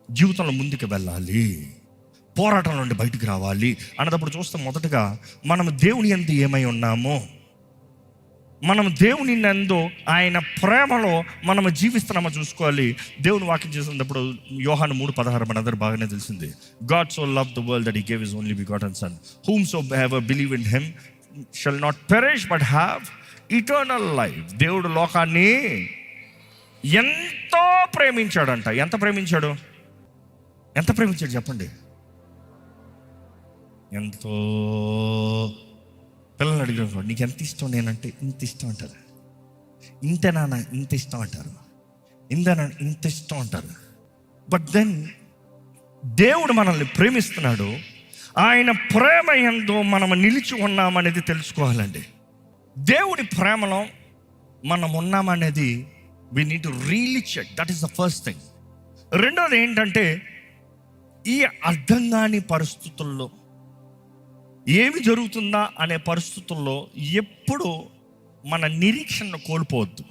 జీవితంలో ముందుకు వెళ్ళాలి, పోరాటం నుండి బయటికి రావాలి అన్నప్పుడు చూస్తే మొదటగా మనం దేవుని యందు ఏమై ఉన్నామో, మనం దేవుని నందు ఆయన ప్రేమలో మనము జీవిస్తున్నామో చూసుకోవాలి. దేవుని వాక్యం చేసినప్పుడు యోహాను 3:16 మనందరూ బాగానే తెలిసింది. God so love the world that he gave his only begotten sun whom so ever believe in him shall not perish but have eternal life. దేవుడు లోకాన్ని ఎంతో ప్రేమించాడంట. ఎంత ప్రేమించాడు చెప్పండి. ఎంతో. పిల్లలు అడిగిన నీకు ఎంత ఇష్టం, నేనంటే ఇంత ఇష్టం అంటారు. ఇంతేనా, ఇంత ఇష్టం అంటారు. ఇంతేనా, ఇంత ఇష్టం అంటారు. బట్ దెన్ దేవుడు మనల్ని ప్రేమిస్తున్నాడు. ఆయన ప్రేమ యందు మనం నిలిచి ఉన్నామనేది తెలుసుకోవాలండి. దేవుడి ప్రేమలో మనం ఉన్నామనేది we need to really check. that is the first thing. రెండోది ఏంటంటే, ఈ అర్థం కాని పరిస్థితుల్లో ఏమి జరుగుతుందా అనే పరిస్థితుల్లో ఎప్పుడు మన నిరీక్షణను కోల్పోవద్దు.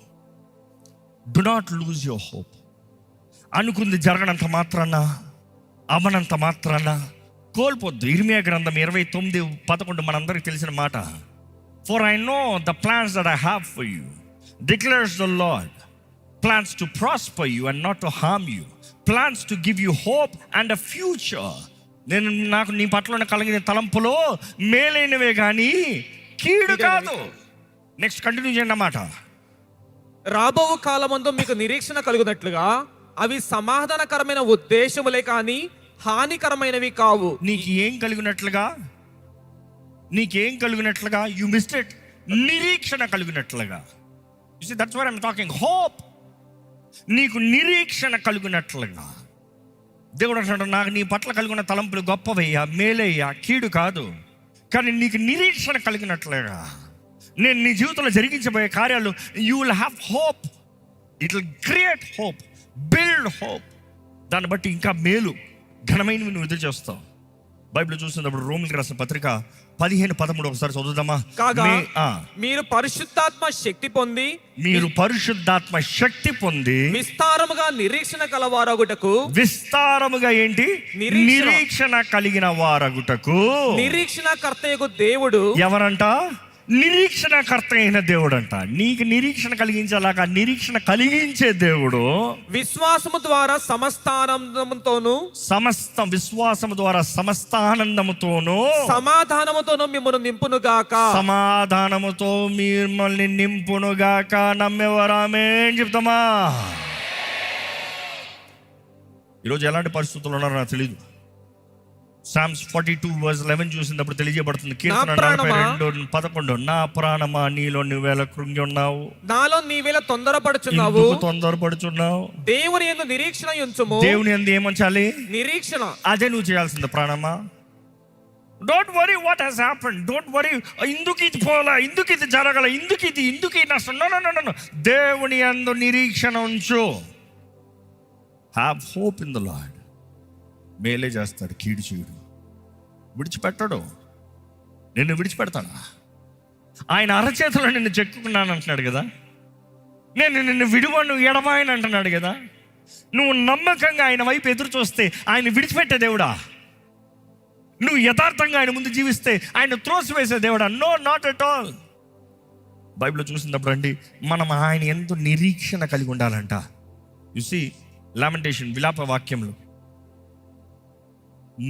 Do not lose your hope. అనుకుంది జరగనంత మాత్రాన, అవనంత మాత్రాన కోల్పోద్దు. ఇర్మియా గ్రంథం 29:11 మనందరికి తెలిసిన మాట. For I know the plans that I have for you, declares the Lord, plans to prosper you and not to harm you, plans to give you hope and a future. నాకు నీ పట్ల కలిగిన తలంపులో మేలైనవే కానీ కీడు కాదు. నెక్స్ట్ కంటిన్యూ చేయండి అన్నమాట. రాబో కాలమందు మీకు నిరీక్షణ కలుగునట్లుగా అవి సమాధానకరమైన ఉద్దేశములే కానీ హానికరమైనవి కావు. నీకేం కలిగినట్లుగా యు మిస్డ్ ఇట్. నిరీక్షణ కలిగినట్లుగా. You see that's what I am talking. Hope. నీకు నిరీక్షణ కలిగినట్లుగా. దేవుడు అంటాడు, నాకు నీ పట్ల కలిగిన తలంపులు గొప్పవయ్యా, మేలయ్యా, కీడు కాదు. కానీ నీకు నిరీక్షణ కలిగినట్లుగా నేను నీ జీవితంలో జరిగించబోయే కార్యాలు, you will have hope. It will create hope, build hope. దాన్ని బట్టి ఇంకా మేలు, ఘనమైనవి నువ్వు ఎదురు చేస్తావు. బైబిల్ చూసినప్పుడు రోమిలికి రాసిన పత్రిక 15:13 ఒకసారి చదువుదామా? కాగా మీరు పరిశుద్ధాత్మ శక్తి పొంది విస్తారముగా నిరీక్షణ కలవారగుటకు. విస్తారముగా ఏంటి? నిరీక్షణ కలిగిన వారగుటకు. నిరీక్షణ కర్తయగు దేవుడు ఎవరంట? నిరీక్షణకర్త అయిన దేవుడు అంట. నీకు నిరీక్షణ కలిగించేలాగా నిరీక్షణ కలిగించే దేవుడు విశ్వాసము ద్వారా సమస్త ఆనందముతోను సమాధానముతోను మిమ్మల్ని నింపునుగాక. సమాధానముతో మిమ్మల్ని నింపునుగాక. నమ్మేవారామే చెప్తామా? ఈరోజు ఎలాంటి పరిస్థితులు ఉన్నారో నాకు తెలియదు. Psalms 42:11 చూసినప్పుడు తెలియజేయబడుతుంది. కీర్తన 42:11 నా ప్రాణమా నీలో నువ్వేళ కృంగి ఉన్నావు, నాలో నీవేళ తొందరపడుచున్నావు. దేవుని యందు నిరీక్షణ ఉంచుము. దేవుని యందు ఏమంచాలి? నిరీక్షణ. అదే నువ్వు చేయాల్సింది ప్రాణమా. Don't worry what has happened. Don't worry ఇందుకు ఇది పోలా, ఇందుకు ఇది జరగల, ఇందుకు ఇది నష్టం. నో. దేవుని యందు నిరీక్షణ ఉంచు. Have hope in the lord. మేలే చేస్తాడు, కీడు చేయడు. విడిచిపెట్టాడు. నిన్ను విడిచిపెడతాడా? ఆయన అరచేతిలో నిన్ను చెక్కుకున్నాను అంటున్నాడు కదా. నేను నిన్ను విడువను, ఎడమాయని అంటున్నాడు కదా. నువ్వు నమ్మకంగా ఆయన వైపు ఎదురు చూస్తే ఆయన విడిచిపెట్టే దేవుడా? నువ్వు యథార్థంగా ఆయన ముందు జీవిస్తే ఆయన త్రోసివేసే దేవుడా? No, not at all. బైబిల్లో చూసినప్పుడు అండి, మనం ఆయన ఎంతో నిరీక్షణ కలిగి ఉండాలంట. యు సీ లామెంటేషన్, విలాప వాక్యంలో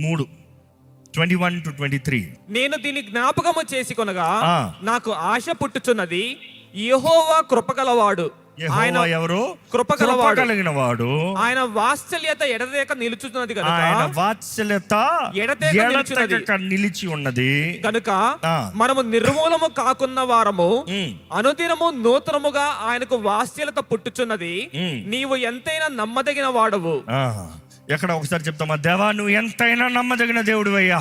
3:21-23 నేను దీన్ని జ్ఞాపకము చేసుకొనగా నాకు ఆశ పుట్టుచున్నది. యెహోవా కృపగలవాడు. ఆయన ఎవరు? కృపగలిగిన వాడు. ఆయన వాత్సల్యత ఎడతెగక నిలుచున్నది కనుక. ఆయన వాత్సల్యత ఎడతెగక నిలిచి ఉన్నది కనుక మనము నిర్మూలము కాకున్న వారము అనుదినము నూతనముగా ఆయనకు వాత్సల్యత పుట్టుచున్నది. నీవు ఎంతైనా నమ్మదగిన వాడవు. ఎక్కడ ఒకసారి చెప్తామా? దేవా నువ్వు ఎంతైనా నమ్మదగిన దేవుడు అయ్యా.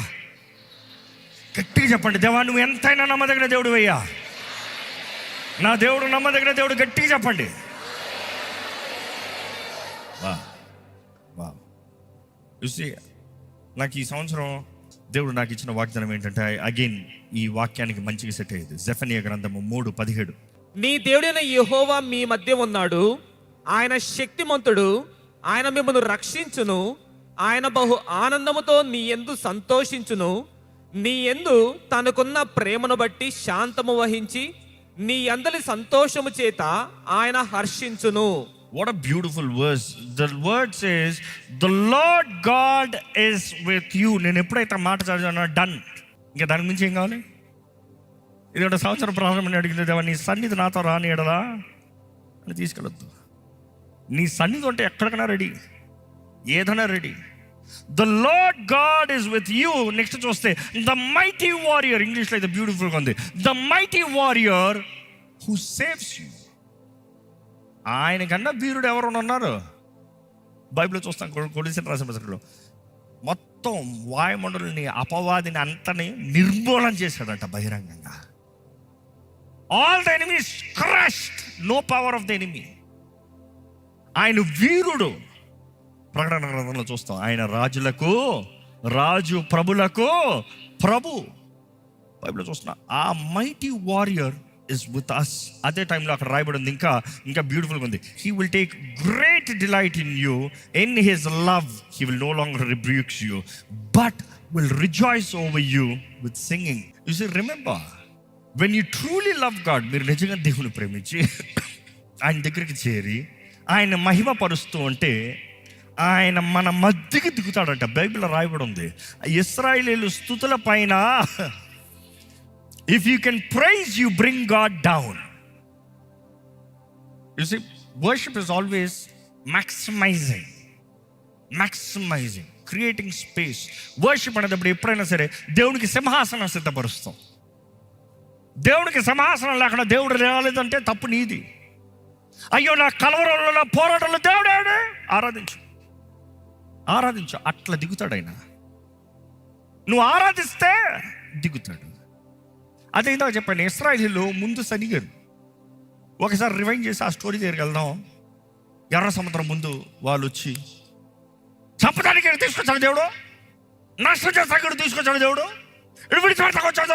గట్టిగా చెప్పండి, దేవా నువ్వు ఎంతైనా నమ్మదగిన దేవుడు అయ్యా. నా దేవుడు నమ్మదగిన దేవుడు. గట్టిగా చెప్పండి. చూసి నాకు ఈ సంవత్సరం దేవుడు నాకు ఇచ్చిన వాగ్దానం ఏంటంటే, అగైన్ ఈ వాక్యానికి మంచిగా సెట్ అయ్యేది. జెఫన్యా గ్రంథము 3:17 నీ దేవుడైన యెహోవా మీ మధ్య ఉన్నాడు. ఆయన శక్తిమంతుడు. ఆయన మిమ్మల్ని రక్షించును. ఆయన బహు ఆనందముతో నీ యందు సంతోషించును, నీ యందు తనకున్న ప్రేమను బట్టి శాంతము వహించి నీ అందలి సంతోషము చేత ఆయన హర్షించును. What a beautiful verse. The word says, the Lord God is with you. నేను ఎప్పుడైతే మాట చదివానో డన్. ఇంకా దాని మించి ఏం కావాలి? ఇది ఒక సంవత్సరం ప్రారంభం అడిగింది, దేవా నీ సన్నిధి నాతో రాని ఎడలా అని తీసుకెళ్ళొద్దు. నీ సన్నిధి ఉంటే ఎక్కడికైనా రెడీ, ఏదైనా ready. The Lord God is with you. Next చూస్తే ద మైటీ వారియర్, ఇంగ్లీష్లో అయితే బ్యూటిఫుల్గా ఉంది, the mighty warrior who saves you. ఆయన కన్నా వీరుడు ఎవరు ఉన్నారు? బైబిల్లో చూస్తాం, కొలస్సీయులకు రాసిన పత్రికలో మొత్తం వాయుమండలిని, అపవాదిని అంతని నిర్మూలన చేశాడంట బహిరంగంగా. All the enemies crushed, no power of the enemy. ఆయన వీరుడు. ప్రకటన గ్రంథంలో చూస్తాం, ఆయన రాజులకు రాజు, ప్రభులకు ప్రభు. బైబిల్లో చూస్తున్నా ఆ mighty warrior is with us. అదే టైంలో అక్కడ రాయబడి ఉంది, ఇంకా బ్యూటిఫుల్గా ఉంది, he will take great delight in you, in his love he will no longer rebukes you but will rejoice over you with singing. You see, remember when you truly love God, మీరు నిజంగా దేవుని ప్రేమించి ఆయన దగ్గరికి చేరి ఆయన మహిమ పరుస్తూ ఉంటే ఆయన మన మధ్యకి దిగుతాడంట. బైబిల్లో రాయబడి ఉంది, ఇశ్రాయేలీయుల స్తుతుల పైన if you can praise you bring God down. You see, worship is always maximising, creating space. Worship అనేటప్పుడు ఎప్పుడైనా సరే దేవునికి సింహాసనం సిద్ధపరుస్తాం. దేవునికి సింహాసనం లేకుండా దేవుడు రాలేదంటే తప్పు నీది. అయ్యో నా కలవరంలో, నా పోరాటంలో దేవుడే, ఆరాధించు. అట్లా దిగుతాడు ఆయన. నువ్వు ఆరాధిస్తే దిగుతాడు. అదే ఇందాక చెప్పండి, ఇశ్రాయేలీయులు ముందు సనిగారు. ఒకసారి రివైండ్ చేసి ఆ స్టోరీ దగ్గరికి వెళ్దాం. ఎర్ర సముద్రం ముందు వాళ్ళు వచ్చి చంపడానికి తీసుకొచ్చాడు దేవుడు, నష్టం చేస్తాడు తీసుకొచ్చాడు దేవుడు, విడిచిపెడతాకు వచ్చాడు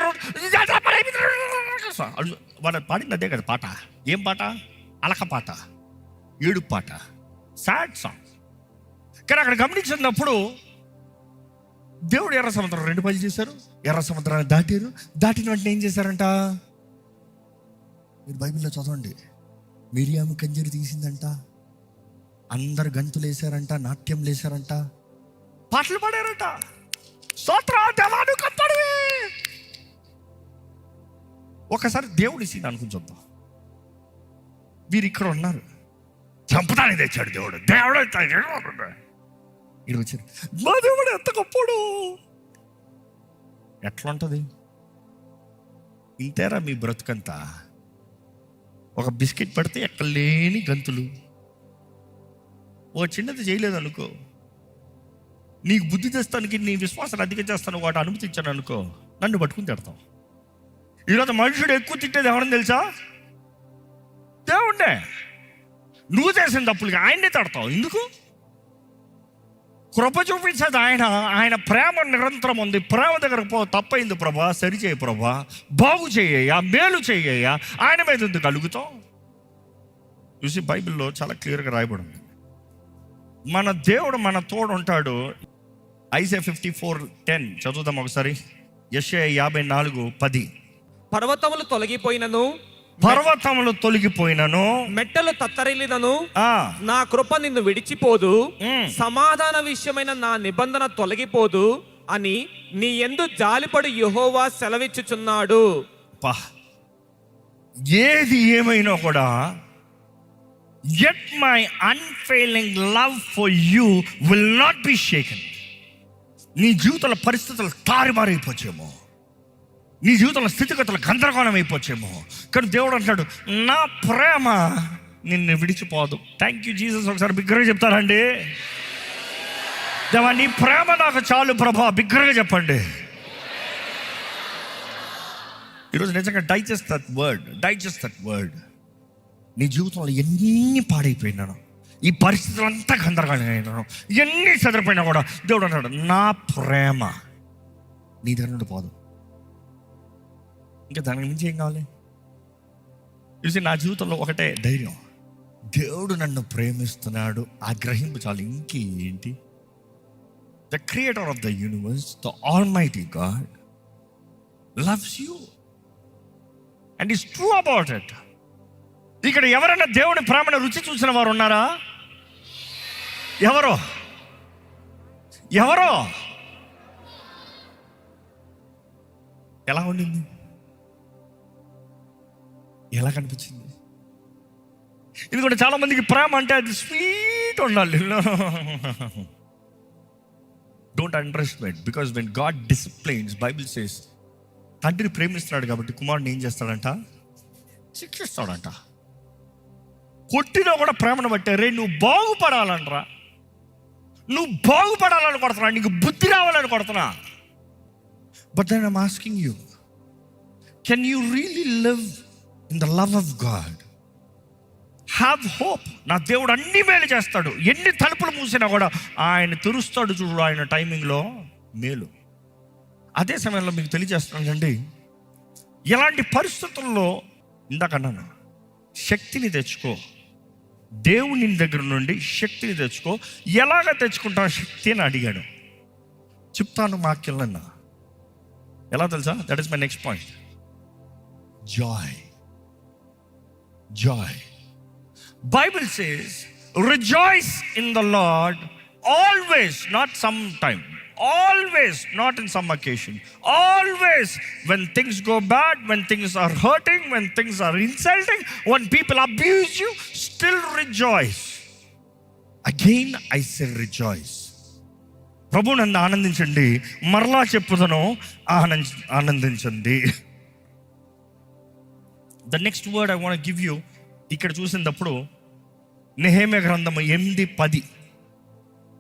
వాళ్ళు పాడింది అదే కదా పాట. ఏం పాట? అలక పాట, ఏడు పాట, సాడ్ సాంగ్. కానీ అక్కడ గమనించినప్పుడు దేవుడు ఎర్ర సముద్రం 2 పాయలు చేశారు, ఎర్ర సముద్రాన్ని దాటారు. దాటిన వెంటనే ఏం చేశారంట? మీరు బైబిల్లో చదవండి, మిరియాము కంజరి తీసిందంట, అందరు గంతులు వేశారంట, నాట్యం వేశారంట, పాటలు పాడారంట. స్తోత్రాలు కప్పడి. ఒకసారి దేవుడి సీన్ అనుకుని చూద్దాం. వీరు ఇక్కడ ఉన్నారు, చంపడానికి తెచ్చాడు దేవుడు, ఇక్కడ వచ్చారు, మా దేవుడు ఎంత గొప్పడు. ఎట్లా ఉంటుంది? ఇంతేరా మీ బ్రతుకంతా? ఒక బిస్కెట్ పడితే ఎక్కడ లేని గంతులు. ఓ చిన్నది చేయలేదు అనుకో, నీకు బుద్ధి తెస్తానికి, నీ విశ్వాసాన్ని అధికం చేస్తాను వాటి అనుమతించాను అనుకో, నన్ను పట్టుకుని తిడతాం. ఈరోజు మనుషుడు ఎక్కువ తిట్టేది ఎవరని తెలుసా? దేవుడే. నువ్వు చేసిన తప్పులకి ఆయన్నే తడతావు. ఎందుకు? కృప చూపించేది ఆయన. ఆయన ప్రేమ నిరంతరం ఉంది. ప్రేమ దగ్గరకు పో, తప్పైంది ప్రభా, సరిచేయి ప్రభా, బాగు చేయ్యా, మేలు చేయ్యా, ఆయన మీద ఎందుకు కలుగుతాం? చూసి బైబిల్లో చాలా క్లియర్గా రాయబడి ఉంది, మన దేవుడు మన తోడు ఉంటాడు. ఐజయా 54:10 చదువుదాం ఒకసారి. యెషయా 54:10. పర్వతములు తొలగిపోయినను, మెట్టలు తత్తరిల్లినను, నా కృప నిన్ను విడిచిపోదు, సమాధాన విషయమైన నా నిబంధన తొలగిపోదు అని నీ యందు జాలిపడి యెహోవా సెలవిచ్చుచున్నాడు. ఏది ఏమైనా కూడా, yet my unfailing love for you will not be shaken. నీ జీవితంలో పరిస్థితులు తారుమారైపోవచ్చేమో, నీ జీవితంలో స్థితిగతులు గందరగోళం అయిపోవచ్చేమో, కానీ దేవుడు అంటాడు, నా ప్రేమ నిన్ను విడిచిపోదు. Thank you Jesus. ఒకసారి బిగ్గరగా చెప్తారండి, దేవా నీ ప్రేమ నాకు చాలు ప్రభా, బిగ్గరగా చెప్పండి. ఈరోజు నిజంగా డైజెస్ట్ దట్ వర్డ్. నీ జీవితంలో ఎన్ని పాడైపోయినాను, ఈ పరిస్థితులు అంతా గందరగోళం అయినాను, ఎన్ని చదిరిపోయినా కూడా దేవుడు అంటాడు, నా ప్రేమ నీ దగ్గర నుండి పోదు. ఇంకా దానికి మించి ఏం కావాలి? చూసి నా జీవితంలో ఒకటే ధైర్యం, దేవుడు నన్ను ప్రేమిస్తున్నాడు, ఆ గ్రహింపు చాలు. ఇంకేంటి? the creator of the universe, the almighty God loves you and is true about it. ఇక్కడ ఎవరైనా దేవుని ప్రేమను రుచి చూసిన వారు ఉన్నారా? ఎవరో ఎలా ఉండింది? ఎలా కనిపించింది? ఎందుకంటే చాలా మందికి ప్రేమ అంటే అది స్వీట్ ఉండాలి. Don't underestimate, because when God disciplines, Bible says, తండ్రి ప్రేమిస్తున్నాడు కాబట్టి కుమారుని ఏం చేస్తాడంట? శిక్షిస్తాడంట. కొట్టినా కూడా ప్రేమను బట్టే, రే నువ్వు బాగుపడాలనరా, నువ్వు బాగుపడాలని కొడుతున్నా, నీకు బుద్ధి రావాలని కొడుతున్నా. But then I'm asking you, can you really live in the love of God? Have hope. నా దేవుడు అన్ని మేలు చేస్తాడు. ఎన్ని తలుపులు మూసినా కూడా ఆయన తెరుస్తాడు చూడు, ఆయన టైమింగ్లో మేలు. అదే సమయంలో మీకు తెలియజేస్తున్నానండి, ఎలాంటి పరిస్థితుల్లో ఇందాకన్నాను, శక్తిని తెచ్చుకో. దేవుని దగ్గర నుండి శక్తిని తెచ్చుకో. ఎలాగ తెచ్చుకుంటా శక్తి అని అడిగాడు. చెప్తాను మాకెళ్ళన్నా. ఎలా తెలుసా? That is my next point. Joy. Bible says, rejoice in the Lord always, not sometime, always, not in some occasion, always. When things go bad, when things are hurting, when things are insulting, when people abuse you, still rejoice. Again I say rejoice. ప్రభు నందు ఆనందించండి. మరలా చెప్పుదను, ఆనందించండి. The next word I want to give you, ఇక్కడ చూసినప్పుడు నెహెమ్యా గ్రంథము 8:10.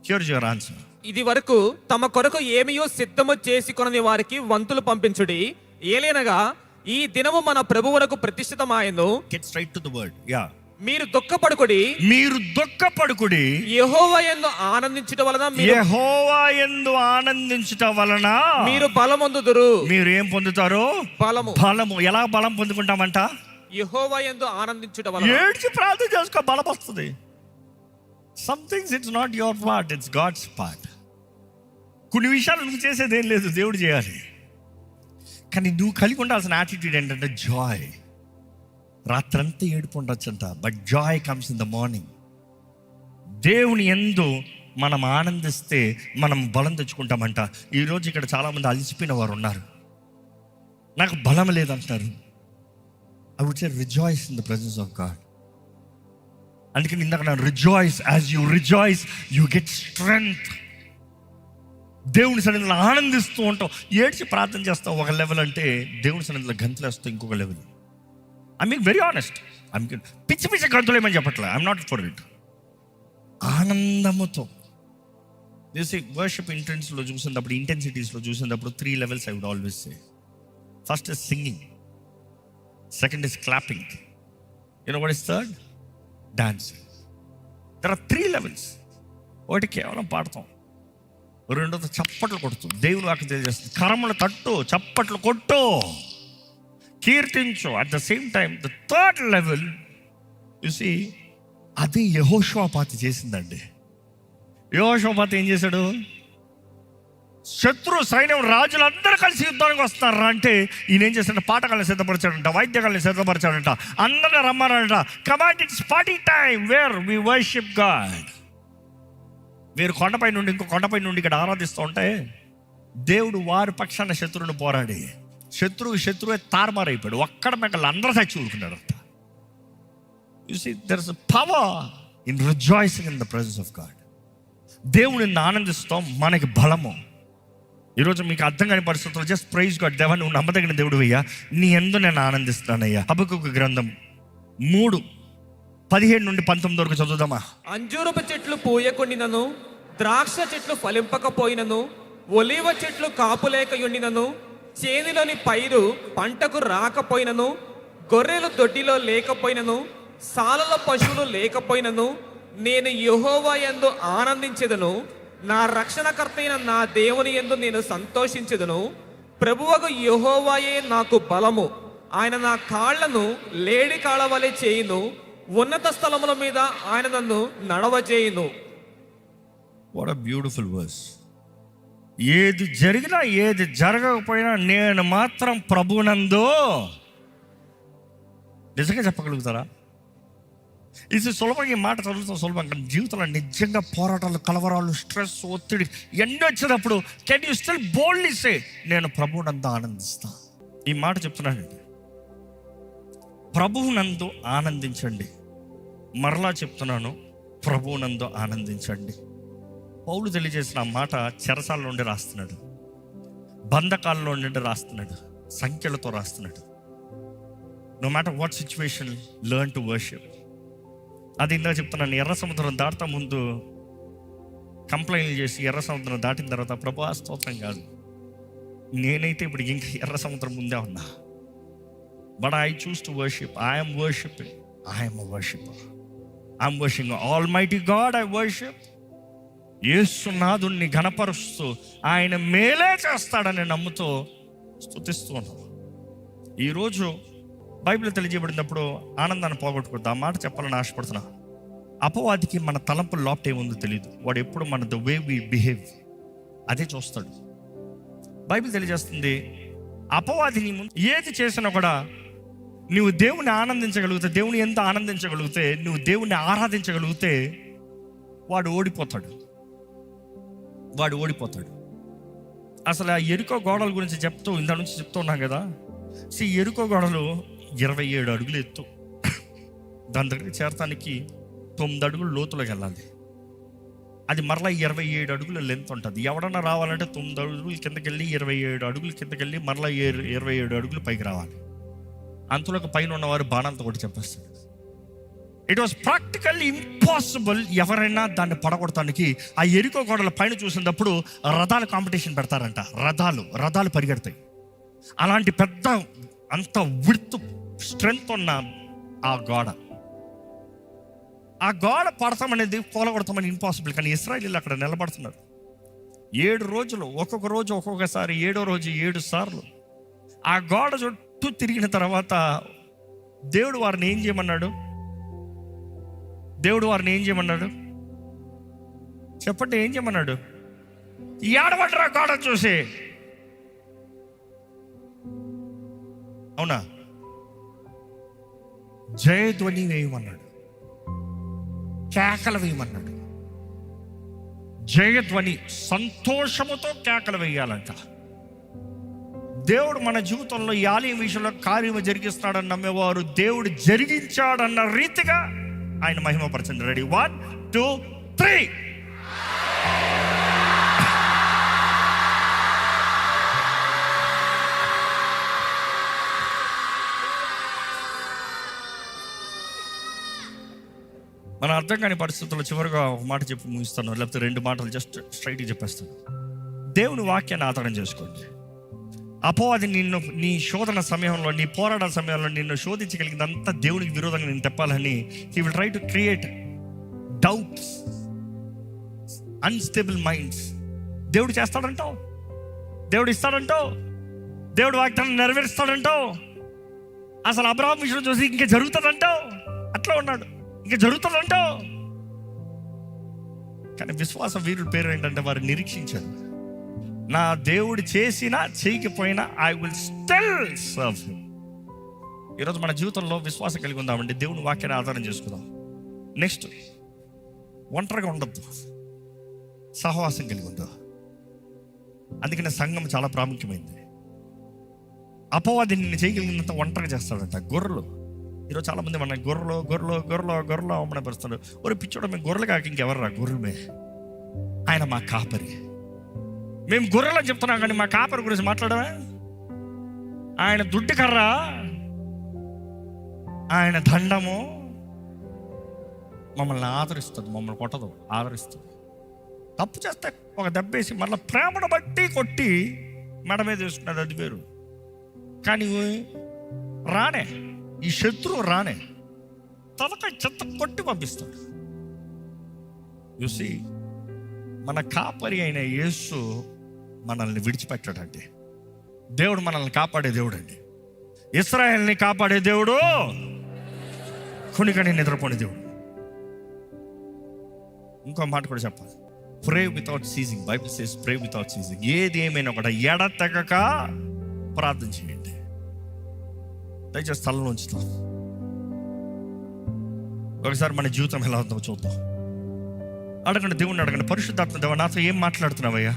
Here your answer. ఇది వరకు తమ కొరకు ఏమియో సిద్ధము చేసి కొనని వారికి వంతులు పంపించుడి. ఏలైనగా ఈ దినము మన ప్రభువునకు ప్రతిష్ఠితమాయెను. Get straight to the word. Yeah. మీరు దుఃఖపడుకుడి. యెహోవా యందు ఆనందించుట వలన మీరు బలమొందుదురు. మీరు ఏం పొందుతారు? బలము. ఎలా బలం పొందుకుంటామంట? యెహోవా యందు ఆనందించుట వలన. ఏడ్చి ప్రార్థన చేసుకో, బలం వస్తుంది. Some things it's not your part, it's God's part. కొన్ని విషయాలు నువ్వు చేసేది ఏం లేదు, దేవుడు చేయాలి. కానీ నువ్వు కలిగి ఉండాల్సిన యాటిట్యూడ్ ఏంటంటే జాయ్. రాత్రంతా ఏడుపు ఉండొచ్చంట, but joy comes in the morning. దేవుని యందు మనం ఆనందిస్తే మనం బలం తెచ్చుకుంటామంట. ఈరోజు ఇక్కడ చాలామంది అలసిపోయిన వారు ఉన్నారు, నాకు బలం లేదంటున్నారు. I would say rejoice in the presence of God. అందుకని ఇందాక నా rejoice, as you rejoice you get strength. దేవుని సన్నిధిలో ఆనందిస్తూ ఉంటావు. ఏడ్చి ప్రార్థన చేస్తావు ఒక లెవెల్, అంటే దేవుని సన్నిధిలో గంతులు వేస్తావు ఇంకొక level. I mean very honest, పిచ్చి గంతులు ఏమని చెప్పట్లే, ఐఎమ్ నాట్ ఫర్ ఇట్. ఆనందముతో వర్షిప్ ఇంటెన్స్లో చూసినప్పుడు, ఇంటెన్సిటీస్లో చూసినప్పుడు 3 levels I would always say. First is singing, second is clapping, you know what is third? Dancing. There are 3 levels. ఒకటి కేవలం పాడతాం, రెండోది చప్పట్లు కొడుతూ దేవుని వాక్యం తెలియజేస్తుంది. కరములు తట్టు, చప్పట్లు కొట్టు, కీర్తించు. At the same time the third level you see, అది యెహోషువపాతు చేసిందండి. యెహోషువపాతు ఏం చేశాడు? శత్రు సైన్యం రాజులందరూ కలిసి యుద్ధానికి వస్తారా అంటే ఈయన ఏం చేశాడంటే పాఠకాలను సిద్ధపరిచాడంట, వాయిద్యకాలను సిద్ధపరిచాడంట, అందరిని రమ్మారంట. Command, it's party time where we worship God. వీరు కొండపై నుండి ఇంకో కొండపై నుండి ఇక్కడ ఆరాధిస్తూ ఉంటే దేవుడు వారి పక్షాన శత్రువుని పోరాడి శత్రువే తారుమారైపోయాడు. ఒక్కడ మెక్కలు అందరూ చచ్చి ఊరుకున్నాడంట. You see there is a power in rejoicing in the presence of God. దేవుడిని ఆనందిస్తాం, మనకి బలము. ఈరోజు మీకు అర్థం కాని పరిస్థితుల్లో జస్ట్ ప్రైజ్ గాడ్. దేవా, నువ్వు నమ్మదగిన దేవుడు అయ్యా, నీ యందు నేను ఆనందిస్తానయ్యా. హబక్కూకు గ్రంథం 3:17-19 వరకు చదువుదామా. అంజూరపు చెట్లు పూయకుండినను, ద్రాక్ష చెట్లు ఫలింపకపోయినను, ఒలీవ చెట్లు కాపులేకయుండినను, చేనిలోని పైరు పంటకు రాకపోయినను, గొర్రెలు దొడ్డిలో లేకపోయినను, సాలలో పశువులు లేకపోయినను, నేను యెహోవా యందు ఆనందించెదను. నా రక్షణకర్త అయిన నా దేవుని యందు నేను సంతోషించెదను. ప్రభువగు యెహోవాయే నాకు బలము. ఆయన నా కాళ్లను లేడి కాళ్ళ వలె చేయును. ఉన్నత స్థలముల మీద ఆయన నన్ను నడవజేయును. What a beautiful verse. ఏది జరిగినా ఏది జరగకపోయినా నేను మాత్రం ప్రభునందు. నిజంగా చెప్పగలుగుతారా? ఇది సులభంగా, ఈ మాట చదువుతాం సులభం, కానీ జీవితంలో నిజంగా పోరాటాలు, కలవరాలు, స్ట్రెస్, ఒత్తిడి ఎన్ని వచ్చినప్పుడు కెన్ యూ స్టిల్ బోల్డ్లీ సే నేను ప్రభువునందు ఆనందిస్తా? ఈ మాట చెప్తున్నానండి, ప్రభువునందు ఆనందించండి. మరలా చెప్తున్నాను, ప్రభువునందు ఆనందించండి. పౌలు తెలియజేసిన ఆ మాట చెరసాల నుండి రాస్తున్నాడు, బంధకాల్లో నుండి రాస్తున్నాడు, సంఖ్యలతో రాస్తున్నాడు. No matter what situation, learn to worship. అది ఇందాక చెప్తున్నాను, ఎర్ర సముద్రం దాటుతా ముందు కంప్లైంట్ చేసి ఎర్ర సముద్రం దాటిన తర్వాత ప్రభువా స్తోత్రం కాదు, నేనైతే ఇప్పుడు ఇంకా ఎర్ర సముద్రం ముందే ఉన్నా, but I choose to worship. I'm worshipping, I'm a worshipper, I'm worshipping almighty God. I worship. యేసునాథుణ్ణి ఘనపరుస్తూ ఆయన మేలే చేస్తాడని నమ్ముతూ స్తుతిస్తూ ఉన్నాను. ఈరోజు బైబిల్ తెలియజేయబడినప్పుడు ఆనందాన్ని పోగొట్టుకోవద్దు. ఆ మాట చెప్పాలని ఆశపడుతున్నా. అపవాదికి మన తలంపుల లోపట ఏముందో తెలియదు. వాడు ఎప్పుడు మన ద వే వి బిహేవ్ అదే చూస్తాడు. బైబిల్ తెలియజేస్తుంది, అపవాదిని ఏది చేసినా కూడా నువ్వు దేవుని ఆనందించగలిగితే, దేవుని ఎంత ఆనందించగలిగితే, నువ్వు దేవుని ఆరాధించగలిగితే వాడు ఓడిపోతాడు. అసలు ఆ ఎరుకో గోడల గురించి చెప్తూ ఇందా నుంచి చెప్తూ ఉన్నాం కదా. ఎరుకో గోడలు 27 అడుగులు ఎత్తు, దాని దగ్గరికి చేరటానికి 9 అడుగులు లోతులోకి వెళ్ళాలి. అది మరలా 27 అడుగుల లెంత్ ఉంటుంది. ఎవడన్నా రావాలంటే 9 అడుగులు కిందకి వెళ్ళి 27 అడుగులు కిందకి వెళ్ళి మరలా 27 అడుగులు పైకి రావాలి. అంతలోకి పైన ఉన్నవారు బాణాలతో కూడా చెప్పేస్తారు. It was practically impossible. ఎవరైనా దాన్ని పడగొడటానికి ఆ ఎరుకో గోడల పైన చూసినప్పుడు రథాల కాంపిటీషన్ పెడతారంట. రథాలు పరిగెడతాయి. అలాంటి పెద్ద అంత విడ్త్ స్ట్రెంగ్త్ ఉన్న ఆ గోడ పడతాం అనేది, పోలగొడతామని ఇంపాసిబుల్. కానీ ఇశ్రాయేలీయులు అక్కడ నిలబడుతున్నారు 7 రోజులు, ఒక్కొక్క రోజు ఒక్కొక్కసారి, 7వ రోజు 7 సార్లు ఆ గోడ చుట్టూ తిరిగిన తర్వాత దేవుడు వారిని ఏం చేయమన్నాడు? చెప్పండి, ఏం చేయమన్నాడు? ఏడవడ్రా గోడ చూసి. అవునా? జయధ్వని వేయమన్నాడు, కేకలు వేయమన్నాడు. జయధ్వని, సంతోషముతో కేకలు వేయాలంట. దేవుడు మన జీవితంలో ఈ ఆలయం విషయంలో కార్యము జరిగిస్తాడని నమ్మేవారు దేవుడు జరిగించాడన్న రీతిగా ఆయన మహిమపరచండి. రెడీ, 1 2 3. మన అర్థం కాని పరిస్థితుల్లో చివరిగా ఒక మాట చెప్పి ముగిస్తాను, లేకపోతే 2 మాటలు జస్ట్ స్ట్రైట్గా చెప్పేస్తాను. దేవుని వాక్యాన్ని ఆధారం చేసుకోండి. అపవాది నిన్ను నీ శోధన సమయంలో, నీ పోరాట సమయంలో నిన్ను శోధించగలిగిందంతా దేవునికి విరోధంగా నేను తెప్పాలని he will try to create doubts, unstable minds. దేవుడు చేస్తాడంటావు, దేవుడు ఇస్తాడంటావు, దేవుడు వాగ్దానం నెరవేరుస్తాడంటావు. అసలు అబ్రహాం విషయం చూసి ఇంకా జరుగుతుందంటావు, అట్లా ఉన్నాడు, ఇంకా జరుగుతుందంటావు. కానీ విశ్వాస వీరుడి పేరు ఏంటంటే వారు నిరీక్షించారు. నా దేవుడు చేసినా చేయకపోయినా I will still serve him. ఈరోజు మన జీవితంలో విశ్వాసం కలిగి ఉందామండి. దేవుని వాక్యాన్ని ఆధారం చేసుకుందాం. నెక్స్ట్, ఒంటరిగా ఉండద్దు, సహవాసం కలిగి ఉందా. అందుకనే సంఘం చాలా ప్రాముఖ్యమైంది. అపవాది నిన్ను చేయగలిగినంత ఒంటరిగా చేస్తాడంట. గొర్రెలు, ఈరోజు చాలా మంది మన గొర్రెలు అవమానపరుస్తాడు. ఒరే పిచ్చోడ, మేము గొర్రెలు కాక ఇంకెవర్రా? గొర్రెలమే. ఆయన మా కాపరి. మేము గొర్రెలని చెప్తున్నాం కానీ మా కాపరి గురించి మాట్లాడమే. ఆయన దుడ్డు కర్ర, ఆయన దండము మమ్మల్ని ఆదరిస్తుంది, మమ్మల్ని కొట్టదు, ఆదరిస్తుంది. తప్పు చేస్తే ఒక దెబ్బేసి మళ్ళీ ప్రేమను బట్టి కొట్టి మెడ మీద వేసుకున్నది, అది వేరు. కానీ రానే, ఈ శత్రువు రానే తలకాయ చెత్త కొట్టి పంపిస్తాడు. చూసి మన కాపరి అయిన యేసు మనల్ని విడిచిపెట్టాడండి. దేవుడు మనల్ని కాపాడే దేవుడు అండి. ఇశ్రాయేల్ని కాపాడే దేవుడు, కునికని నిద్రపోని దేవుడు. ఇంకో మాట కూడా చెప్పాలి. ప్రే వితౌట్ సీజింగ్. బైబిల్ సేస్ ప్రే వితౌట్ సీజింగ్. ఏది ఏమైనా కూడా ఎడతెగక ప్రార్థన చేయండి. దయచేసి స్థలంలో ఉంచుతాం. ఒకసారి మన జీవితం ఎలా ఉందో చూద్దాం. అడగండి, దేవుణ్ణి అడగండి. పరిశుద్ధాత్మ దేవా, నాతో ఏం మాట్లాడుతున్నావయ్యా?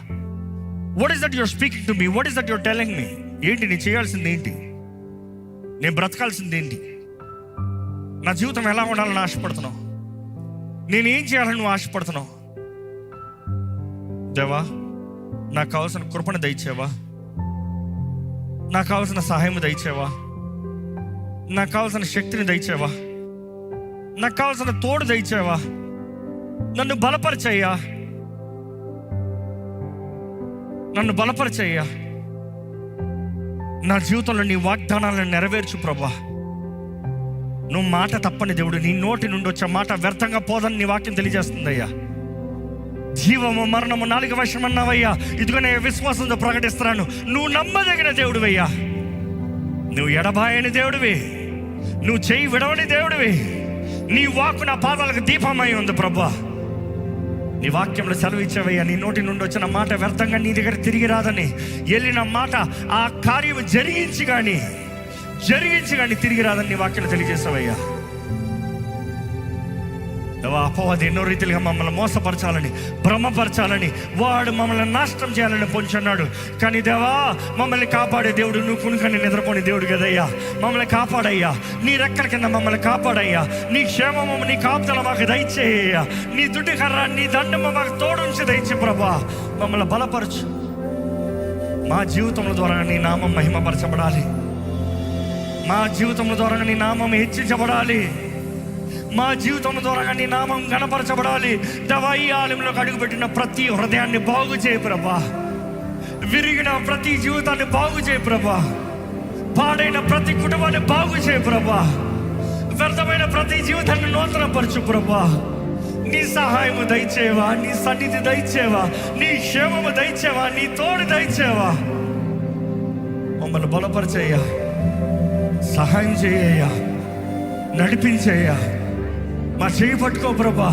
What is that your speaking to me? What is that your telling me? ఏంటి నేను చేయాల్సింది ఏంటి? నేను బ్రతకాల్సింది ఏంటి? నా జీవితం ఎలా ఉండాలని ఆశపడుతున్నావు? నేనేం చేయాలని నువ్వు ఆశపడుతున్నావు? దేవా, నాకు కావాల్సిన కృపను దయచేవా, నాకు కావాల్సిన సహాయం దయచేవా, నాకు కావాల్సిన శక్తిని దయచేవా, నాకు కావాల్సిన తోడు దయచేవా, నన్ను బలపరిచయ్యా, నన్ను బలపరిచయ్యా. నా జీవితంలో నీ వాగ్దానాలను నెరవేర్చు ప్రభా. నువ్వు మాట తప్పని దేవుడు, నీ నోటి నుండి వచ్చే మాట వ్యర్థంగా పోదని నీ వాక్యం తెలియజేస్తుందయ్యా. జీవము మరణము నాలుగు వశం అన్నావయ్యా. ఇదిగోనే విశ్వాసంతో ప్రకటిస్తున్నాను, నువ్వు నమ్మదగిన దేవుడివయ్యా. నువ్వు ఎడబాయని దేవుడివి, నువ్వు చేయి విడవని దేవుడివి. నీ వాక్కు నా పాదాలకు దీపమై ఉంది ప్రభా. నీ వాక్యంలో సెలవు ఇచ్చావయ్యా, నీ నోటి నుండి వచ్చిన మాట వ్యర్థంగా నీ దగ్గర తిరిగి రాదని. వెళ్ళిన మాట ఆ కార్యం జరిగించి కానీ తిరిగి రాదని నీ వాక్యం తెలియజేసావయ్యా. దేవా, అపవాది ఎన్నో రీతిలుగా మమ్మల్ని మోసపరచాలని, భ్రమపరచాలని, వాడు మమ్మల్ని నాశనం చేయాలని పొంచున్నాడు. కానీ దేవా, మమ్మల్ని కాపాడే దేవుడు, నువ్వు కునుకని నిద్రపోని దేవుడు కదయ్యా. మమ్మల్ని కాపాడయ్యా, నీ రెక్కల కింద మమ్మల్ని కాపాడయ్యా. నీ క్షేమము, నీ కాపుదల మాకు దయచేయ్యా. నీ దుడ్డి కర్ర, నీ దండము మాకు తోడుంచి దయచే ప్రభా. మమ్మల్ని బలపరచు. మా జీవితంలో ద్వారా నీ నామం మహిమపరచబడాలి. మా జీవితంలో ద్వారా నీ నామం హెచ్చించబడాలి. మా జీవితం ద్వారా నీ నామం గణపరచబడాలి. దేవా, ఈ ఆలయంలోకి అడుగుపెట్టిన ప్రతి హృదయాన్ని బాగు చేయ ప్రభా. విరిగిన ప్రతి జీవితాన్ని బాగు చేయ ప్రభా. పాడైన ప్రతి కుటుంబాన్ని బాగు చేయ ప్రభా. వ్యర్థమైన ప్రతి జీవితాన్ని నూతనపరచు ప్రభా. నీ సహాయము దయచేవా, నీ సన్నిధి దయచేవా, నీ క్షేమము దయచేవా, నీ తోడు దయచేవా. మమ్మల్ని బలపరిచేయ్యా, సహాయం చేయ్యా, నడిపించేయ్యా. మా చేయి పట్టుకో ప్రభా.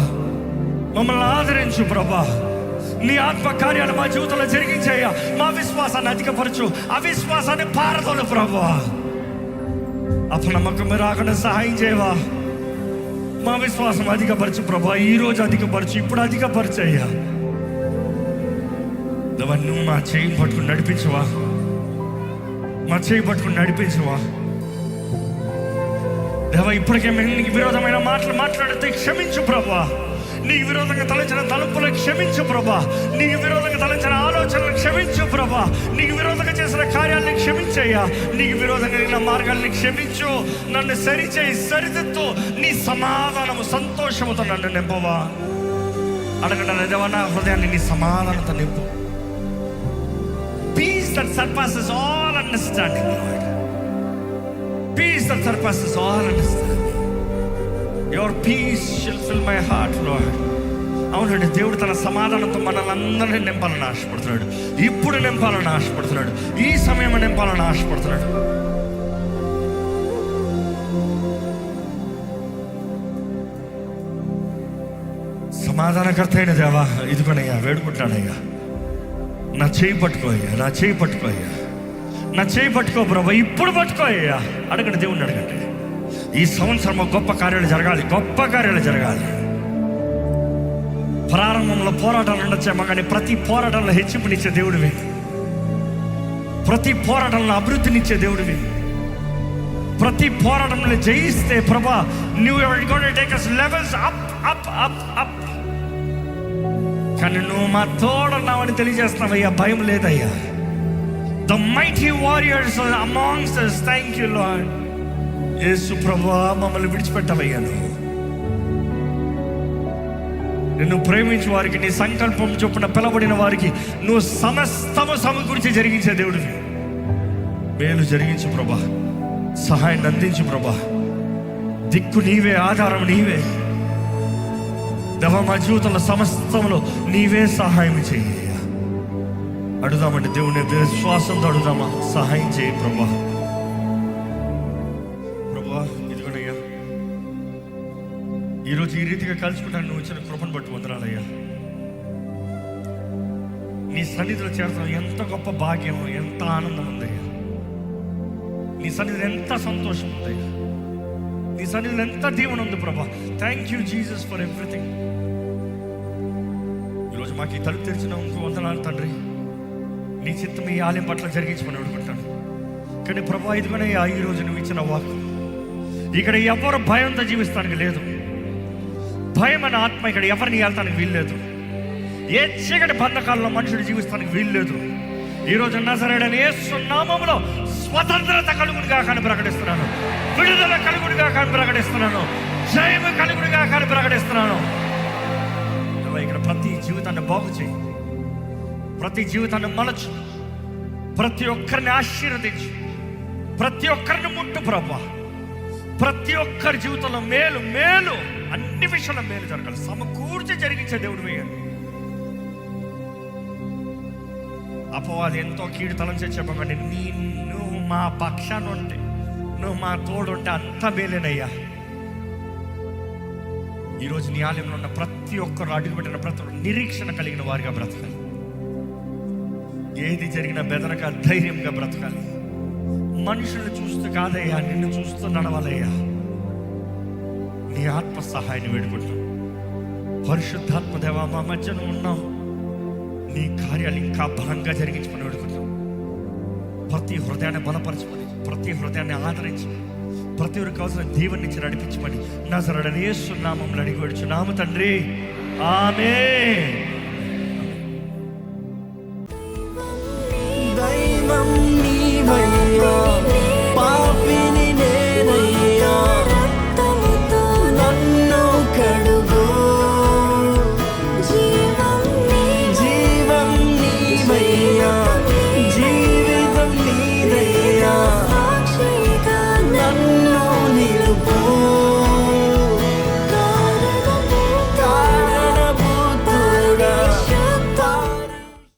మమ్మల్ని ఆదరించు ప్రభా. నీ ఆత్మ కార్యాలు మా జీవితంలో జరిగించేయ్యా. మా విశ్వాసాన్ని అధికపరచు, అవిశ్వాసాన్ని పారదోలు ప్రభా. అపనమ్మకం రాకుండా సహాయం చేయవా. మా విశ్వాసం అధికపరచు ప్రభా. ఈరోజు అధికపరచు, ఇప్పుడు అధికపరచయ్యా. నువ్వు మా చేయి పట్టుకుని నడిపించవా, మా చేయి పట్టుకుని నడిపించవా. దేవా, ఇప్పటికే మేము నీకు విరోధమైన మాటలు మాట్లాడితే క్షమించు ప్రభా. నీకు విరోధంగా తలంచిన తలుపులకు క్షమించు ప్రభా. నీకు విరోధంగా తలంచిన ఆలోచనలు క్షమించు ప్రభా. నీకు విరోధంగా చేసిన కార్యాలను క్షమించయ్యా. నీకు విరోధంగా నా మార్గాల్ని క్షమించు. నన్ను సరిచేయి, సరిదిద్దు. నీ సమాధానము, సంతోషముతో నన్ను నింపవా. అడగండి దేవా, నా హృదయాన్ని నీ సమాధానంతో నింపు. Peace that surpasses all understanding, Lord. Peace that surpasses all understanding. Your peace shall fill my heart, Lord. అవునండి, దేవుడు తన సమాధానంతో మనల్ని అందరినీ నింపాలని ఆశపడుతున్నాడు. ఇప్పుడు నింపాలని ఆశపడుతున్నాడు. ఈ సమయం నింపాలని ఆశపడుతున్నాడు. సమాధానకర్త అయిన దేవా, ఇదిగోనయ్యా వేడుకుంటానయ్యా. నా చేయి పట్టుకోయ్యా, నా చేయి పట్టుకోయ్యా, నా చేయి పట్టుకో ప్రభా. ఇప్పుడు పట్టుకోయ్యా. అడగండి, దేవుణ్ణి అడగండి. ఈ సంవత్సరం గొప్ప కార్యాలు జరగాలి, గొప్ప కార్యాలు జరగాలి. ప్రారంభంలో పోరాటాలు ఉండొచ్చేమో, కానీ ప్రతి పోరాటంలో హెచ్చింపునిచ్చే దేవుడివి. ప్రతి పోరాటంలో అభివృద్ధినిచ్చే దేవుడివి. ప్రతి పోరాటంలో జయిస్తే ప్రభా, నువ్వు take us levels up up up up. కానీ నువ్వు మా తోడున్నావని తెలియజేస్తున్నావయ్యా. భయం లేదయ్యా. The mighty warriors are amongst us. Thank you, Lord. యేసు ప్రభువా, మమ్మల్ని విడిచిపెట్టవయ్యా. నిన్ను ప్రేమించే వారికి, నీ సంకల్పం చొప్పున పిలబడిన వారికి నువ్వు సమస్తము సమకూర్చి జరిగించే దేవుడివి. మేలు జరిగించు ప్రభా. సహాయం అందించు ప్రభా. దిక్కు నీవే, ఆధారం నీవే. దేవా, మా జీవితంలో సమస్తంలో నీవే సహాయం చేయ. అడుగుదామండి దేవుని విశ్వాసంతో అడుగుదామా. సహాయం చేయి ప్రభా. ప్రభా, ఇదిగోనయ్యా, ఈరోజు ఈ రీతిగా కలుసుకుంటాను. నువ్వు వచ్చిన కృపను బట్టి వందనాలయ్యా. నీ సన్నిధిలో చేరడం ఎంత గొప్ప భాగ్యం, ఎంత ఆనందం ఉందయ్యా. నీ సన్నిధిలో ఎంత సంతోషం ఉందయ్యా. నీ సన్నిధిలో ఎంత దీవెన ఉంది ప్రభా. Thank you Jesus for everything. ఈరోజు మాకు ఈ తలుపు తెరిచిన ఇంకో వందనాలు తండ్రి. నీ చిత్తం ఈ ఆలయం పట్ల జరిగించమని అడుగుకుంటాను. కానీ ప్రభా, ఇదిగోనయ్యా ఈరోజు నువ్వు ఇచ్చిన వాకు, ఇక్కడ ఎవరు భయంతో జీవిస్తానికి లేదు. భయం అనే ఆత్మ ఇక్కడ ఎవరిని వెళ్తానికి వీల్లేదు. ఏ చీకటి బంధకాల్లో మనుషుడు జీవిస్తానికి వీల్లేదు. ఈరోజు నజరేయుడైన యేసు నామములో స్వతంత్రత కలుగునుగా కానీ ప్రకటిస్తున్నాను. విడుదల కలుగునుగా కానీ ప్రకటిస్తున్నాను. జయము కలుగునుగా కానీ ప్రకటిస్తున్నాను. ఇక్కడ ప్రతి జీవితాన్ని బాగు చేయి, ప్రతి జీవితాన్ని మలచు, ప్రతి ఒక్కరిని ఆశీర్వదించు, ప్రతి ఒక్కరిని ముట్టు ప్రభా. ప్రతి ఒక్కరి జీవితంలో మేలు మేలు, అన్ని విషయాల్లో మేలు జరగాలి. సమకూర్చి జరిగించే దేవుడు వేయండి. అపవాది ఎంతో కీడు తలంచే చెప్పకండి, నువ్వు మా పక్షాన ఉంటే, నువ్వు మా తోడు ఉంటే అంత మేలేనయ్యా. ఈరోజు నీ ఆలయంలో ఉన్న ప్రతి ఒక్కరు, అడుగుపెట్టిన ప్రతి ఒక్కరు నిరీక్షణ కలిగిన వారిగా బ్రతకాలి. ఏది జరిగినా బెదరక ధైర్యంగా బ్రతకాలి. మనుషులను చూస్తూ కాదయ్యా, నిన్ను చూస్తూ నడవాలయ్యా. నీ ఆత్మ సహాయాన్ని వేడుకుంటాం. పరిశుద్ధాత్మ దేవా, మా మధ్యన ఉన్నావు. నీ కార్యాలు ఇంకా బలంగా జరిగించమని వేడుకుంటాం. ప్రతి హృదయాన్ని బలపరచమని, ప్రతి హృదయాన్ని ఆదరించి, ప్రతి ఒక్కరికి కావాల్సిన దీవెనిచ్చి నడిపించమని నజరేయుడైన యేసు నామములో అడిగి వేడుచున్నాము తండ్రి. ఆమేన్.